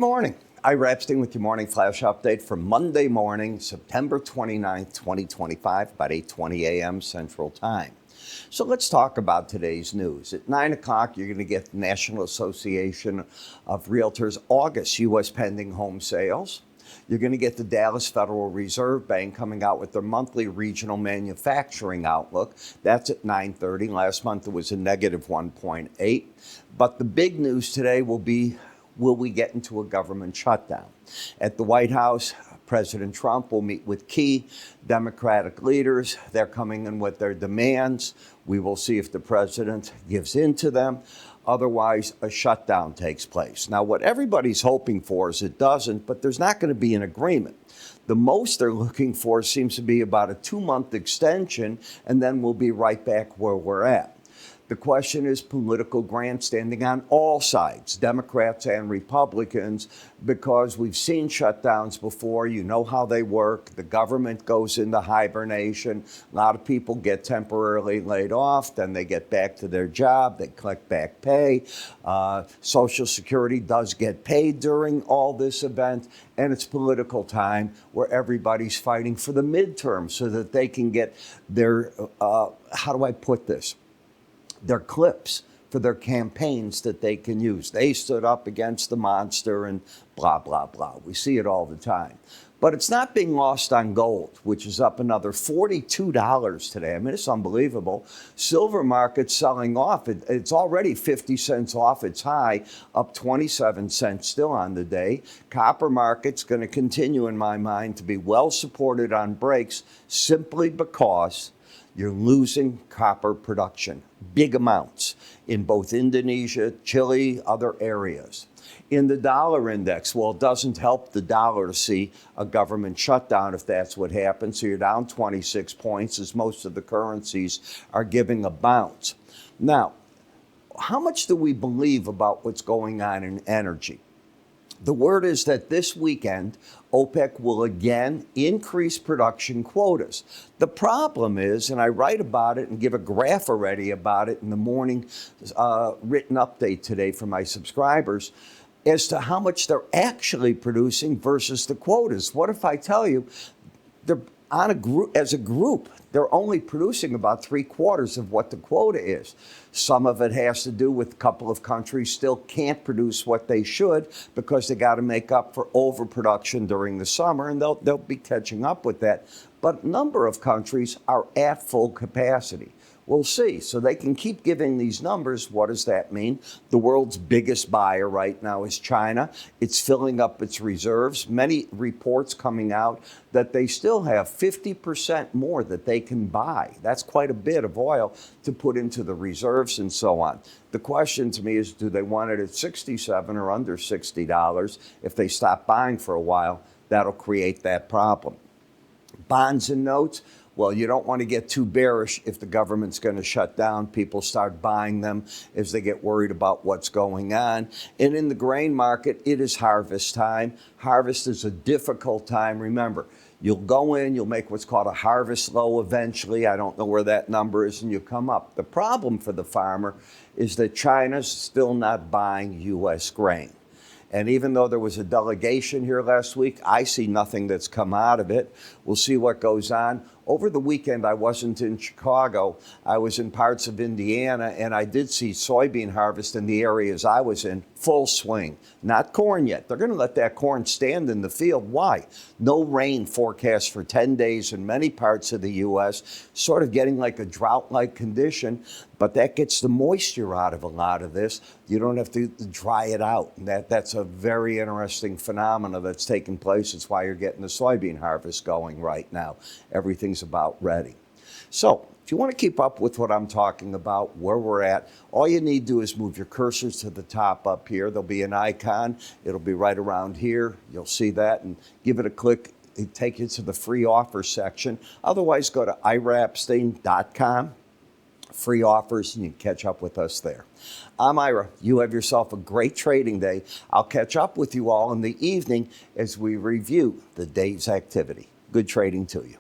morning. Ira Epstein with your morning flash update for Monday morning, September 29th, 2025, about 8:20 a.m. Central Time. So let's talk about today's news. At 9 o'clock, you're going to get the National Association of Realtors August U.S. pending home sales. You're going to get the Dallas Federal Reserve Bank coming out with their monthly regional manufacturing outlook. That's at 9:30. Last month it was a negative 1.8. But the big news today will be, will we get into a government shutdown? At the White House, President Trump will meet with key Democratic leaders. They're coming in with their demands. We will see if the president gives in to them. Otherwise, a shutdown takes place. Now, what everybody's hoping for is it doesn't, but there's not going to be an agreement. The most they're looking for seems to be about a 2-month extension, and then we'll be right back where we're at. The question is political grandstanding on all sides, Democrats and Republicans, because we've seen shutdowns before. You know how they work. The government goes into hibernation. A lot of people get temporarily laid off. Then they get back to their job. They collect back pay. Social Security does get paid during all this event. And it's political time where everybody's fighting for the midterm so that they can get their, how do I put this? Their clips for their campaigns that they can use. They stood up against the monster and blah, blah, blah. We see it all the time. But it's not being lost on gold, which is up another $42 today. I mean, it's unbelievable. Silver market's selling off. It's already 50 cents off its high, up 27 cents still on the day. Copper market's going to continue, in my mind, to be well supported on breaks simply because you're losing copper production, big amounts, in both Indonesia, Chile, other areas. In the dollar index, well, it doesn't help the dollar to see a government shutdown if that's what happens. So you're down 26 points as most of the currencies are giving a bounce. Now, how much do we believe about what's going on in energy? The word is that this weekend, OPEC will again increase production quotas. The problem is, and I write about it and give a graph already about it in the morning written update today for my subscribers, as to how much they're actually producing versus the quotas. What if I tell you they're on a group, as a group, they're only producing about 3/4 of what the quota is. Some of it has to do with a couple of countries still can't produce what they should because they got to make up for overproduction during the summer, and they'll be catching up with that. But a number of countries are at full capacity. We'll see. So they can keep giving these numbers. What does that mean? The world's biggest buyer right now is China. It's filling up its reserves. Many reports coming out that they still have 50% more that they can buy. That's quite a bit of oil to put into the reserves and so on. The question to me is, do they want it at $67 or under $60? If they stop buying for a while, that'll create that problem. Bonds and notes. Well, you don't want to get too bearish if the government's going to shut down. People start buying them as they get worried about what's going on. And in the grain market, it is harvest time. Harvest is a difficult time. Remember, you'll go in, you'll make what's called a harvest low eventually. I don't know where that number is, and you come up. The problem for the farmer is that China's still not buying U.S. grain. And even though there was a delegation here last week, I see nothing that's come out of it. We'll see what goes on. Over the weekend, I wasn't in Chicago. I was in parts of Indiana, and I did see soybean harvest in the areas I was in, full swing. Not corn yet. They're going to let that corn stand in the field. Why? No rain forecast for 10 days in many parts of the U.S., sort of getting like a drought-like condition, but that gets the moisture out of a lot of this. You don't have to dry it out. That's a very interesting phenomena that's taking place. It's why you're getting the soybean harvest going right now. Everything's about ready. So if you want to keep up with what I'm talking about, where we're at, all you need to do is move your cursors to the top up here. There'll be an icon. It'll be right around here. You'll see that, and give it a click. It'll take you to the free offer section. Otherwise, go to iraepstein.com. Free offers, and you can catch up with us there. I'm Ira. You have yourself a great trading day. I'll catch up with you all in the evening as we review the day's activity. Good trading to you.